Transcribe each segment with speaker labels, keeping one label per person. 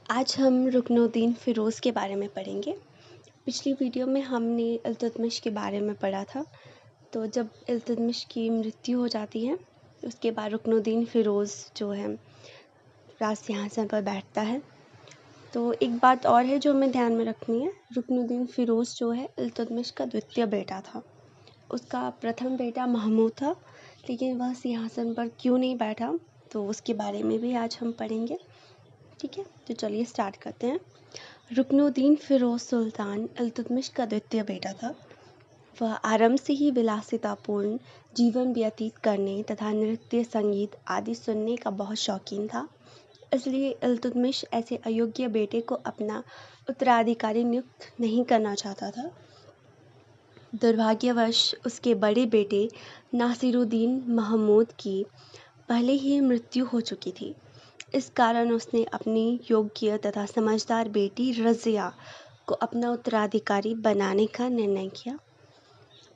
Speaker 1: आज हम रुकनुद्दीन फ़िरोज़ के बारे में पढ़ेंगे। पिछली वीडियो में हमने इल्तुतमिश के बारे में पढ़ा था। तो जब इल्तुतमिश की मृत्यु हो जाती है उसके बाद रुकनुद्दीन फ़िरोज़ जो है राज सिंहासन पर बैठता है। तो एक बात और है जो हमें ध्यान में रखनी है, रुकनुद्दीन फ़िरोज़ जो है इल्तुतमिश का द्वितीय बेटा था। उसका प्रथम बेटा महमूद था, लेकिन वह सिंहासन पर क्यों नहीं बैठा तो उसके बारे में भी आज हम पढ़ेंगे। ठीक है, तो चलिए स्टार्ट करते हैं। रुकनुद्दीन फ़िरोज़ सुल्तान इल्तुतमिश का द्वितीय बेटा था। वह आरंभ से ही विलासितापूर्ण जीवन व्यतीत करने तथा नृत्य, संगीत आदि सुनने का बहुत शौकीन था। इसलिए इल्तुतमिश ऐसे अयोग्य बेटे को अपना उत्तराधिकारी नियुक्त नहीं करना चाहता था। दुर्भाग्यवश उसके बड़े बेटे नासिरुद्दीन महमूद की पहले ही मृत्यु हो चुकी थी। इस कारण उसने अपनी योग्य तथा समझदार बेटी रज़िया को अपना उत्तराधिकारी बनाने का निर्णय किया।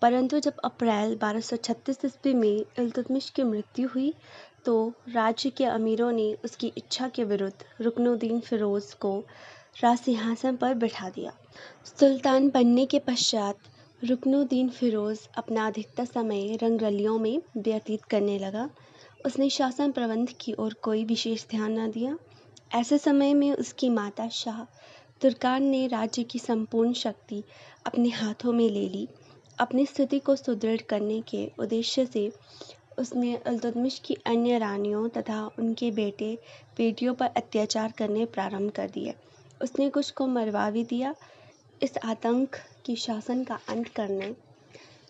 Speaker 1: परंतु जब अप्रैल 1236 ईस्वी में इल्तुतमिश की मृत्यु हुई तो राज्य के अमीरों ने उसकी इच्छा के विरुद्ध रुकनुद्दीन फ़िरोज़ को राज सिंहासन पर बिठा दिया। सुल्तान बनने के पश्चात रुकनुद्दीन फ़िरोज़ अपना अधिकतर समय रंगरलियों में व्यतीत करने लगा। उसने शासन प्रबंध की ओर कोई विशेष ध्यान न दिया। ऐसे समय में उसकी माता शाह तुर्कान ने राज्य की संपूर्ण शक्ति अपने हाथों में ले ली। अपनी स्थिति को सुदृढ़ करने के उद्देश्य से उसने इल्तुतमिश की अन्य रानियों तथा उनके बेटे बेटियों पर अत्याचार करने प्रारंभ कर दिए। उसने कुछ को मरवा भी दिया। इस आतंक की शासन का अंत करने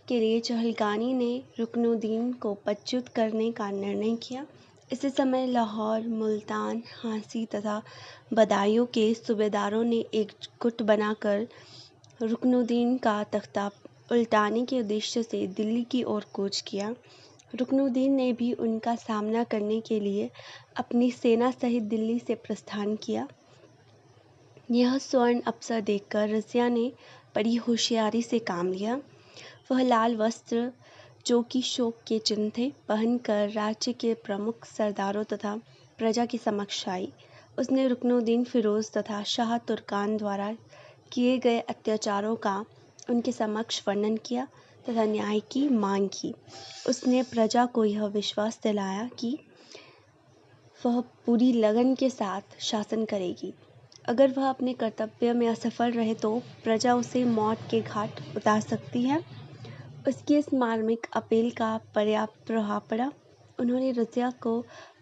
Speaker 1: के लिए चहलगानी ने रुकनुद्दीन को पदच्युत करने का निर्णय किया। इसी समय लाहौर, मुल्तान, झांसी तथा बदायूं के सूबेदारों ने एक गुट बनाकर रुकनुद्दीन का तख्ता उल्टाने के उद्देश्य से दिल्ली की ओर कूच किया। रुकनुद्दीन ने भी उनका सामना करने के लिए अपनी सेना सहित दिल्ली से प्रस्थान किया। यह स्वर्ण अवसर देखकर रज़िया ने बड़ी होशियारी से काम लिया। वह लाल वस्त्र जो कि शोक के चिन्ह थे पहनकर राज्य के प्रमुख सरदारों तथा प्रजा के समक्ष आई। उसने रुकनुद्दीन फ़िरोज़ तथा शाह तुर्कान द्वारा किए गए अत्याचारों का उनके समक्ष वर्णन किया तथा न्याय की मांग की। उसने प्रजा को यह विश्वास दिलाया कि वह पूरी लगन के साथ शासन करेगी। अगर वह अपने कर्तव्य में असफल रहे तो प्रजा उसे मौत के घाट उतार सकती है। उसकी इस मार्मिक अपील का पर्याप्त प्रभाव पड़ा। उन्होंने रज़िया को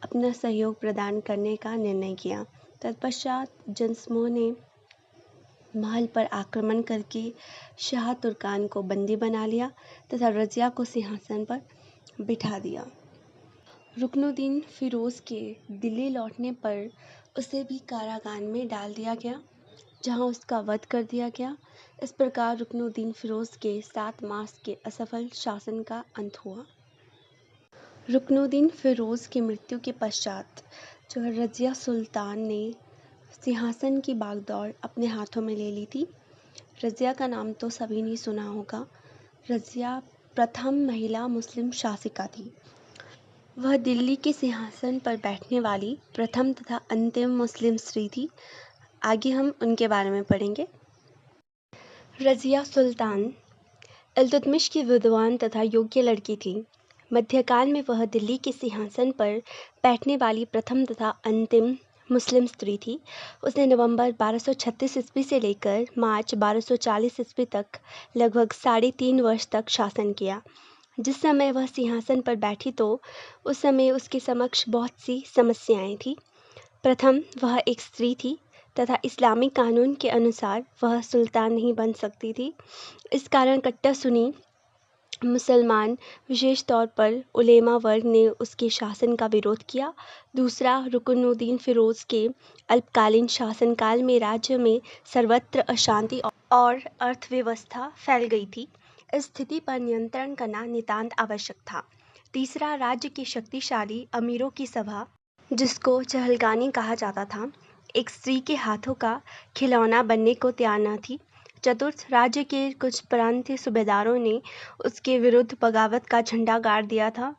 Speaker 1: अपना सहयोग प्रदान करने का निर्णय किया। तत्पश्चात जनसमूह ने महल पर आक्रमण करके शाह तुर्कान को बंदी बना लिया तथा रज़िया को सिंहासन पर बिठा दिया। रुकनुद्दीन फ़िरोज़ के दिल्ली लौटने पर उसे भी कारागार में डाल दिया गया, जहां उसका वध कर दिया गया। इस प्रकार रुकनुद्दीन फ़िरोज़ के 7 मास के असफल शासन का अंत हुआ। रुकनुद्दीन फ़िरोज़ की मृत्यु के पश्चात जो है रज़िया सुल्तान ने सिंहासन की बागडोर अपने हाथों में ले ली थी। रज़िया का नाम तो सभी ने सुना होगा। रज़िया प्रथम महिला मुस्लिम शासिका थी। वह दिल्ली के सिंहासन पर बैठने वाली प्रथम तथा अंतिम मुस्लिम स्त्री थी। आगे हम उनके बारे में पढ़ेंगे। रज़िया सुल्तान इल्तुतमिश की विद्वान तथा योग्य लड़की थी। मध्यकाल में वह दिल्ली के सिंहासन पर बैठने वाली प्रथम तथा अंतिम मुस्लिम स्त्री थी। उसने नवंबर 1236 ईस्वी से लेकर मार्च 1240 ईस्वी तक लगभग 3.5 वर्ष तक शासन किया। जिस समय वह सिंहासन पर बैठी तो उस समय उसके समक्ष बहुत सी समस्याएं थीं। प्रथम, वह एक स्त्री थी तथा इस्लामी कानून के अनुसार वह सुल्तान नहीं बन सकती थी। इस कारण कट्टर सुन्नी मुसलमान, विशेष तौर पर उलेमा वर्ग ने उसके शासन का विरोध किया। दूसरा, रुकनुद्दीन फ़िरोज़ के अल्पकालीन शासनकाल में राज्य में सर्वत्र अशांति और अर्थव्यवस्था फैल गई थी। इस स्थिति पर नियंत्रण करना नितांत आवश्यक था। तीसरा, राज्य की शक्तिशाली अमीरों की सभा, जिसको चहलगानी कहा जाता था, एक स्त्री के हाथों का खिलौना बनने को तैयार न थी। चतुर्थ, राज्य के कुछ प्रांतीय सूबेदारों ने उसके विरुद्ध बगावत का झंडा गाड़ दिया था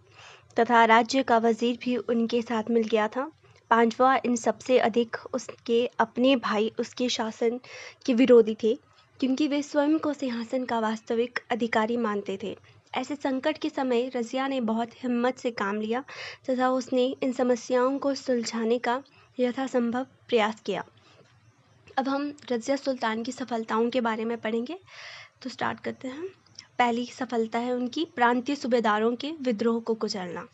Speaker 1: तथा राज्य का वजीर भी उनके साथ मिल गया था। पांचवा इन सबसे अधिक उसके अपने भाई उसके शासन के विरोधी थे, क्योंकि वे स्वयं को सिंहासन का वास्तविक अधिकारी मानते थे। ऐसे संकट के समय रज़िया ने बहुत हिम्मत से काम लिया तथा उसने इन समस्याओं को सुलझाने का यथासंभव प्रयास किया। अब हम रज़िया सुल्तान की सफलताओं के बारे में पढ़ेंगे, तो स्टार्ट करते हैं। पहली सफलता है उनकी प्रांतीय सूबेदारों के विद्रोह को कुचलना।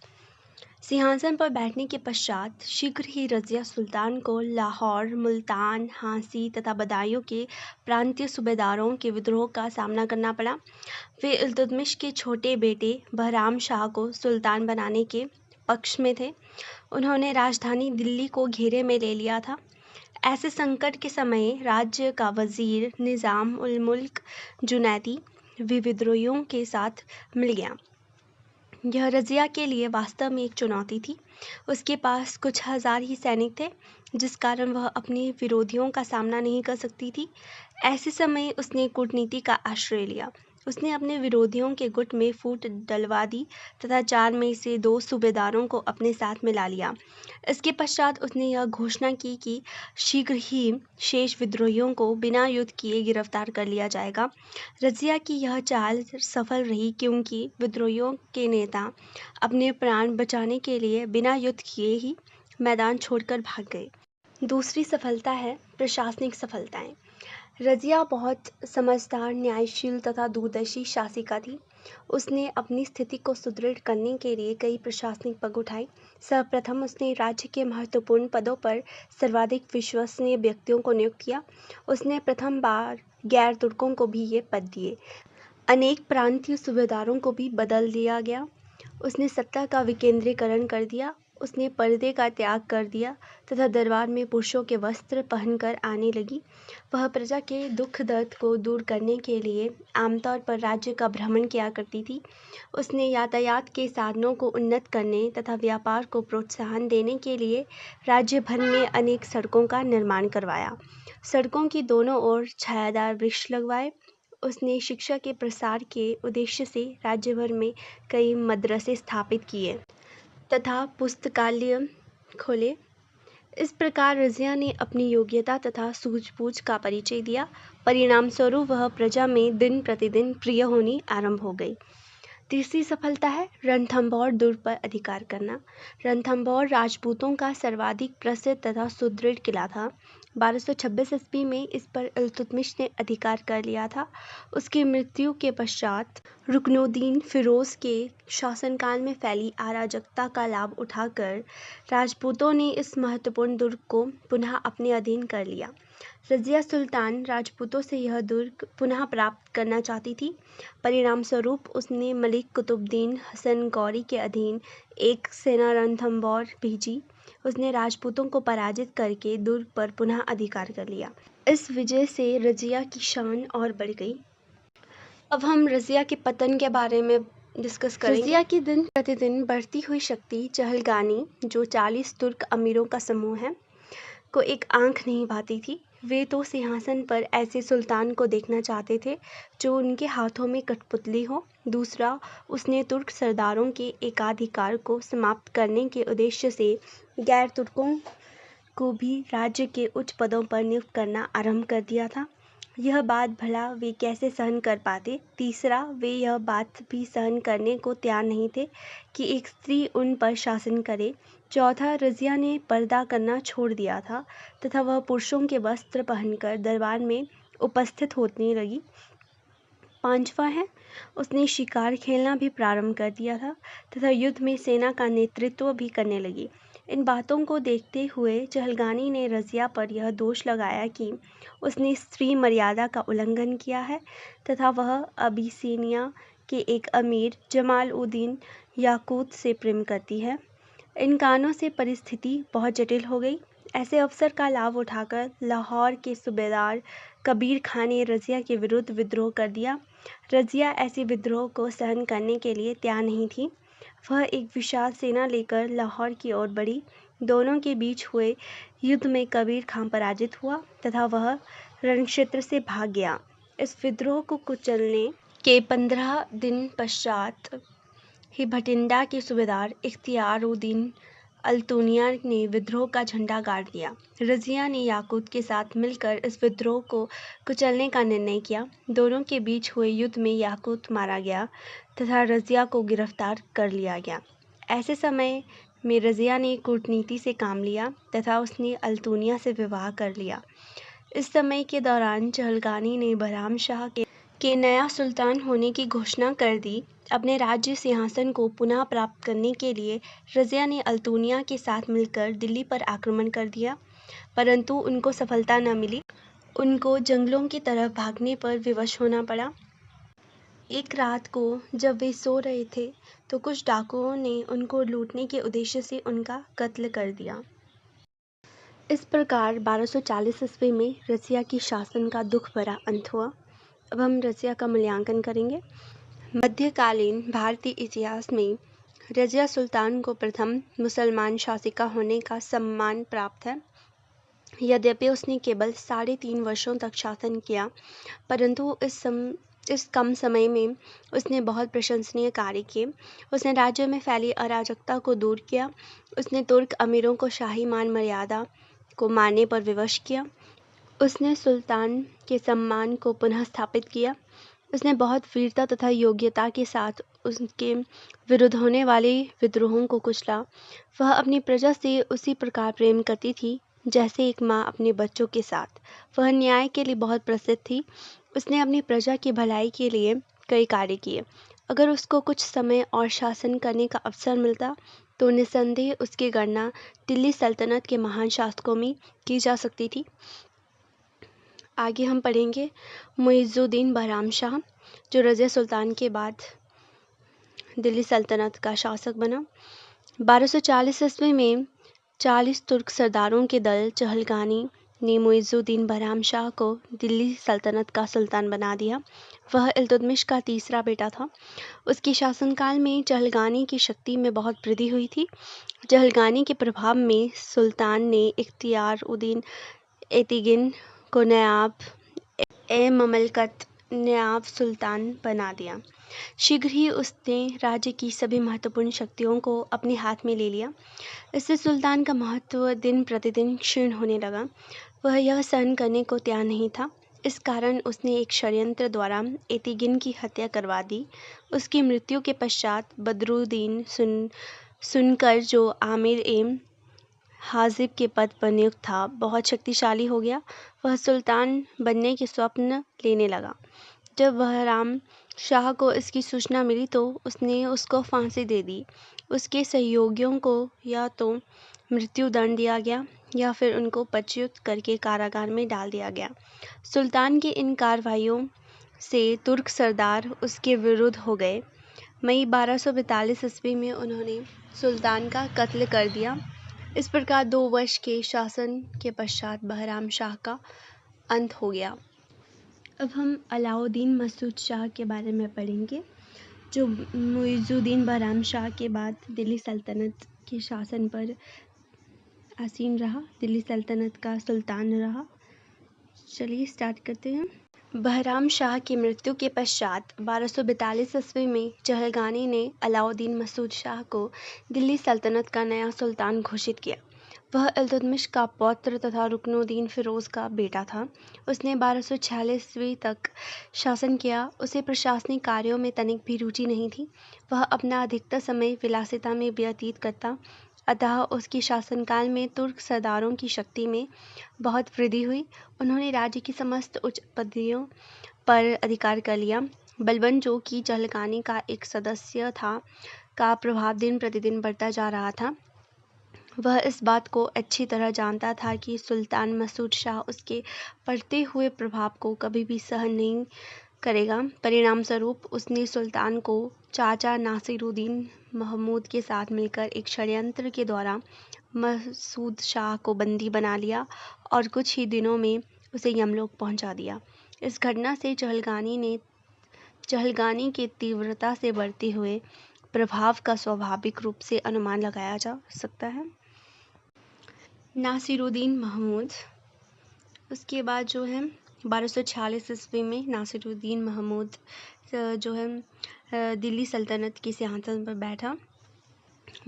Speaker 1: सिंहासन पर बैठने के पश्चात शीघ्र ही रज़िया सुल्तान को लाहौर, मुल्तान, हांसी तथा बदायूं के प्रांतीय सूबेदारों के विद्रोह का सामना करना पड़ा। वे इल्तुतमिश के छोटे बेटे बहराम शाह को सुल्तान बनाने के पक्ष में थे। उन्होंने राजधानी दिल्ली को घेरे में ले लिया था। ऐसे संकट के समय राज्य का वजीर निज़ाम उल मुल्क जुनैदी भी विद्रोहियों के साथ मिल गया। यह रज़िया के लिए वास्तव में एक चुनौती थी। उसके पास कुछ हजार ही सैनिक थे, जिस कारण वह अपने विरोधियों का सामना नहीं कर सकती थी। ऐसे समय उसने कूटनीति का आश्रय लिया। उसने अपने विरोधियों के गुट में फूट डलवा दी तथा 4 में से 2 सूबेदारों को अपने साथ मिला लिया। इसके पश्चात उसने यह घोषणा की कि शीघ्र ही शेष विद्रोहियों को बिना युद्ध किए गिरफ्तार कर लिया जाएगा। रज़िया की यह चाल सफल रही, क्योंकि विद्रोहियों के नेता अपने प्राण बचाने के लिए बिना युद्ध किए ही मैदान छोड़कर भाग गए। दूसरी सफलता है प्रशासनिक सफलताएं। रज़िया बहुत समझदार, न्यायशील तथा दूरदर्शी शासिका थी। उसने अपनी स्थिति को सुदृढ़ करने के लिए कई प्रशासनिक पग उठाए। सर्वप्रथम उसने राज्य के महत्वपूर्ण पदों पर सर्वाधिक विश्वसनीय व्यक्तियों को नियुक्त किया। उसने प्रथम बार गैर तुर्कों को भी ये पद दिए। अनेक प्रांतीय सूबेदारों को भी बदल दिया गया। उसने सत्ता का विकेंद्रीकरण कर दिया। उसने पर्दे का त्याग कर दिया तथा दरबार में पुरुषों के वस्त्र पहनकर आने लगी। वह प्रजा के दुख दर्द को दूर करने के लिए आमतौर पर राज्य का भ्रमण किया करती थी। उसने यातायात के साधनों को उन्नत करने तथा व्यापार को प्रोत्साहन देने के लिए राज्य भर में अनेक सड़कों का निर्माण करवाया। सड़कों की दोनों ओर छायादार वृक्ष लगवाए। उसने शिक्षा के प्रसार के उद्देश्य से राज्य भर में कई मदरसे स्थापित किए तथा पुस्तकालय खोले। इस प्रकार रज़िया ने अपनी योग्यता तथा सूझबूझ का परिचय दिया। परिणामस्वरूप वह प्रजा में दिन प्रतिदिन प्रिय होनी आरंभ हो गई। तीसरी सफलता है रणथंभौर दुर्ग पर अधिकार करना। रणथंभौर राजपूतों का सर्वाधिक प्रसिद्ध तथा सुदृढ़ किला था। 1226 ईस्वी में इस पर इल्तुतमिश ने अधिकार कर लिया था। उसकी मृत्यु के पश्चात रुकनुद्दीन फिरोज के शासनकाल में फैली अराजकता का लाभ उठाकर राजपूतों ने इस महत्वपूर्ण दुर्ग को पुनः अपने अधीन कर लिया। रज़िया सुल्तान राजपूतों से यह दुर्ग पुनः प्राप्त करना चाहती थी। परिणामस्वरूप उसने मलिक कुतुबुद्दीन हसन गौरी के अधीन एक सेना रणथंभौर भेजी। उसने राजपूतों को पराजित करके दुर्ग पर पुनः अधिकार कर लिया। इस विजय से रज़िया की शान और बढ़ गई। अब हम रज़िया के पतन के बारे में डिस्कस करेंगे। रज़िया की दिन प्रतिदिन बढ़ती हुई शक्ति चहलगानी, जो 40 तुर्क अमीरों का समूह है, को एक आंख नहीं भाती थी। वे तो सिंहासन पर ऐसे सुल्तान को देखना चाहते थे जो उनके हाथों में कठपुतली हो। दूसरा, उसने तुर्क सरदारों के एकाधिकार को समाप्त करने के उद्देश्य से गैर तुर्कों को भी राज्य के उच्च पदों पर नियुक्त करना आरंभ कर दिया था। यह बात भला वे कैसे सहन कर पाते। तीसरा, वे यह बात भी सहन करने को तैयार नहीं थे कि एक स्त्री उन पर शासन करे। चौथा, रज़िया ने पर्दा करना छोड़ दिया था तथा वह पुरुषों के वस्त्र पहनकर दरबार में उपस्थित होने लगी। पांचवा है, उसने शिकार खेलना भी प्रारंभ कर दिया था तथा युद्ध में सेना का नेतृत्व भी करने लगी। इन बातों को देखते हुए चहलगानी ने रज़िया पर यह दोष लगाया कि उसने स्त्री मर्यादा का उल्लंघन किया है तथा वह अबिसिनिया के एक अमीर जमाल-उद-दीन याकूत से प्रेम करती है। इन कारणों से परिस्थिति बहुत जटिल हो गई। ऐसे अवसर का लाभ उठाकर लाहौर के सूबेदार कबीर खान ने रज़िया के विरुद्ध विद्रोह कर दिया। रज़िया ऐसे विद्रोह को सहन करने के लिए तैयार नहीं थी। वह एक विशाल सेना लेकर लाहौर की ओर बढ़ी। दोनों के बीच हुए युद्ध में कबीर खान पराजित हुआ तथा वह रणक्षेत्र से भाग गया। इस विद्रोह को कुचलने के 15 दिन पश्चात ही भटिंडा के सूबेदार इख्तियार-उद-दीन अल्तुनिया ने विद्रोह का झंडा गाड़ दिया। रज़िया ने याकूत के साथ मिलकर इस विद्रोह को कुचलने का निर्णय किया। दोनों के बीच हुए युद्ध में याकूत मारा गया तथा रज़िया को गिरफ्तार कर लिया गया। ऐसे समय में रज़िया ने कूटनीति से काम लिया तथा उसने अल्तुनिया से विवाह कर लिया। इस समय के दौरान चहलगानी ने बहराम शाह के नया सुल्तान होने की घोषणा कर दी। अपने राज्य सिंहासन को पुनः प्राप्त करने के लिए रज़िया ने अल्तुनिया के साथ मिलकर दिल्ली पर आक्रमण कर दिया, परंतु उनको सफलता न मिली। उनको जंगलों की तरफ भागने पर विवश होना पड़ा। एक रात को जब वे सो रहे थे तो कुछ डाकुओं ने उनको लूटने के उद्देश्य से उनका कत्ल कर दिया। इस प्रकार 1240 ईस्वी में रज़िया की शासन का दुख भरा अंत हुआ। अब हम रज़िया का मूल्यांकन करेंगे। मध्यकालीन भारतीय इतिहास में रज़िया सुल्तान को प्रथम मुसलमान शासिका होने का सम्मान प्राप्त है। यद्यपि उसने केवल 3.5 वर्षों तक शासन किया, परंतु इस कम समय में उसने बहुत प्रशंसनीय कार्य किए। उसने राज्य में फैली अराजकता को दूर किया। उसने तुर्क अमीरों को शाही मान मर्यादा को मानने पर विवश किया। उसने सुल्तान के सम्मान को पुनः स्थापित किया। उसने बहुत वीरता तथा योग्यता के साथ उसके विरुद्ध होने वाले विद्रोहों को कुचला। वह अपनी प्रजा से उसी प्रकार प्रेम करती थी जैसे एक माँ अपने बच्चों के साथ। वह न्याय के लिए बहुत प्रसिद्ध थी। उसने अपनी प्रजा की भलाई के लिए कई कार्य किए। अगर उसको कुछ समय और शासन करने का अवसर मिलता तो निस्संदेह उसकी गणना दिल्ली सल्तनत के महान शासकों में की जा सकती थी। आगे हम पढ़ेंगे मुइज़ुद्दीन बहराम शाह, जो रज़िया सुल्तान के बाद दिल्ली सल्तनत का शासक बना। 1240 ईस्वी में 40 तुर्क सरदारों के दल चहलगानी ने मुइज़ुद्दीन बहराम शाह को दिल्ली सल्तनत का सुल्तान बना दिया। वह इल्तुतमिश का तीसरा बेटा था। उसके शासनकाल में चहलगानी की शक्ति में बहुत वृद्धि हुई थी। चहलगानी के प्रभाव में सुल्तान ने इख्तियार-उद्दीन एतिगिन को नायब ममलकत नायब सुल्तान बना दिया। शीघ्र ही उसने राज्य की सभी महत्वपूर्ण शक्तियों को अपने हाथ में ले लिया। इससे सुल्तान का महत्व दिन प्रतिदिन क्षीण होने लगा। वह यह सहन करने को तैयार नहीं था। इस कारण उसने एक षड्यंत्र द्वारा एतिगिन की हत्या करवा दी। उसकी मृत्यु के पश्चात बदरुद्दीन सुनकर, जो आमिर एम हाजिब के पद पर नियुक्त था, बहुत शक्तिशाली हो गया। वह सुल्तान बनने के स्वप्न लेने लगा। जब बहराम शाह को इसकी सूचना मिली तो उसने उसको फांसी दे दी। उसके सहयोगियों को या तो मृत्युदंड दिया गया या फिर उनको पदच्युत करके कारागार में डाल दिया गया। सुल्तान की इन कार्रवाइयों से तुर्क सरदार उसके विरुद्ध हो गए। मई 1242 ईस्वी में उन्होंने सुल्तान का कत्ल कर दिया। इस प्रकार 2 वर्ष के शासन के पश्चात बहराम शाह का अंत हो गया। अब हम अलाउद्दीन मसूद शाह के बारे में पढ़ेंगे, जो मुइज़ुद्दीन बहराम शाह के बाद दिल्ली सल्तनत के शासन पर आसीन रहा, दिल्ली सल्तनत का सुल्तान रहा। चलिए स्टार्ट करते हैं। बहराम शाह की मृत्यु के पश्चात 1242 ईस्वी में चहलगानी ने अलाउद्दीन मसूद शाह को दिल्ली सल्तनत का नया सुल्तान घोषित किया। वह इल्तुतमिश का पौत्र तथा रुकनुद्दीन फिरोज का बेटा था। उसने 1246 ईस्वी तक शासन किया। उसे प्रशासनिक कार्यों में तनिक भी रुचि नहीं थी। वह अपना अधिकतर समय विलासिता में व्यतीत करता। अतः उसके शासनकाल में तुर्क सरदारों की शक्ति में बहुत वृद्धि हुई। उन्होंने राज्य की समस्त उच्च पदवियों पर अधिकार कर लिया। बलबन, जो कि चहलगानी का एक सदस्य था, का प्रभाव दिन प्रतिदिन बढ़ता जा रहा था। वह इस बात को अच्छी तरह जानता था कि सुल्तान मसूद शाह उसके बढ़ते हुए प्रभाव को कभी भी सहन नहीं करेगा। परिणाम स्वरूप उसने सुल्तान को चाचा नासिरुद्दीन महमूद के साथ मिलकर एक षड्यंत्र के द्वारा मसूद शाह को बंदी बना लिया और कुछ ही दिनों में उसे यमलोक पहुंचा दिया। इस घटना से चहलगानी के तीव्रता से बढ़ते हुए प्रभाव का स्वाभाविक रूप से अनुमान लगाया जा सकता है। नासिरुद्दीन महमूद, उसके बाद जो है 1246 ईस्वी में नासिरुद्दीन महमूद जो है दिल्ली सल्तनत के सिंहासन पर बैठा।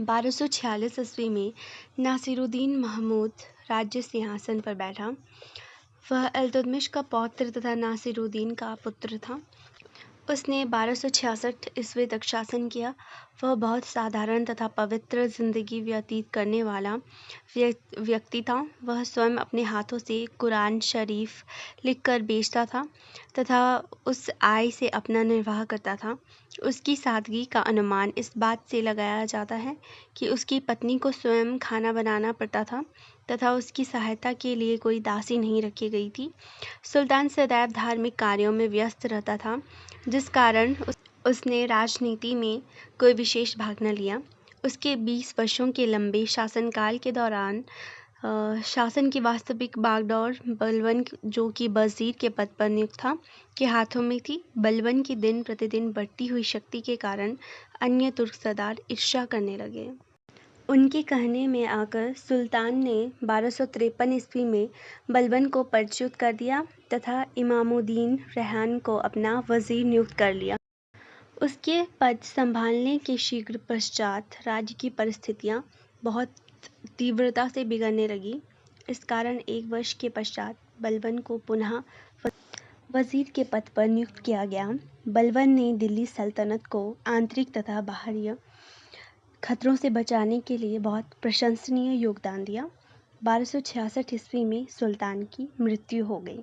Speaker 1: 1246 ईस्वी में नासिरुद्दीन महमूद राज्य सिंहासन पर बैठा। वह इल्तुतमिश का पौत्र तथा नासिरुद्दीन का पुत्र था। उसने 1266 ईस्वी तक शासन किया। वह बहुत साधारण तथा पवित्र जिंदगी व्यतीत करने वाला व्यक्ति था। वह स्वयं अपने हाथों से कुरान शरीफ लिखकर बेचता था तथा उस आय से अपना निर्वाह करता था। उसकी सादगी का अनुमान इस बात से लगाया जाता है कि उसकी पत्नी को स्वयं खाना बनाना पड़ता था तथा उसकी सहायता के लिए कोई दासी नहीं रखी गई थी। सुल्तान सदैव धार्मिक कार्यों में व्यस्त रहता था, जिस कारण उसने राजनीति में कोई विशेष भाग न लिया। उसके 20 वर्षों के लंबे शासनकाल के दौरान शासन की वास्तविक बागडोर बलबन, जो कि वजीर के पद पर नियुक्त था, के हाथों में थी। बलबन की दिन प्रतिदिन बढ़ती हुई शक्ति के कारण अन्य तुर्क सरदार ईर्ष्या करने लगे। उनके कहने में आकर सुल्तान ने 1253 ईस्वी में बलबन को पदच्युत कर दिया तथा इमामुद्दीन रेहान को अपना वजीर नियुक्त कर लिया। उसके पद संभालने के शीघ्र पश्चात राज्य की परिस्थितियां बहुत तीव्रता से बिगड़ने लगी। इस कारण 1 वर्ष के पश्चात बलबन को पुनः वजीर के पद पर नियुक्त किया गया। बलबन ने दिल्ली सल्तनत को आंतरिक तथा बाहरी खतरों से बचाने के लिए बहुत प्रशंसनीय योगदान दिया। 1266 ईस्वी में सुल्तान की मृत्यु हो गई।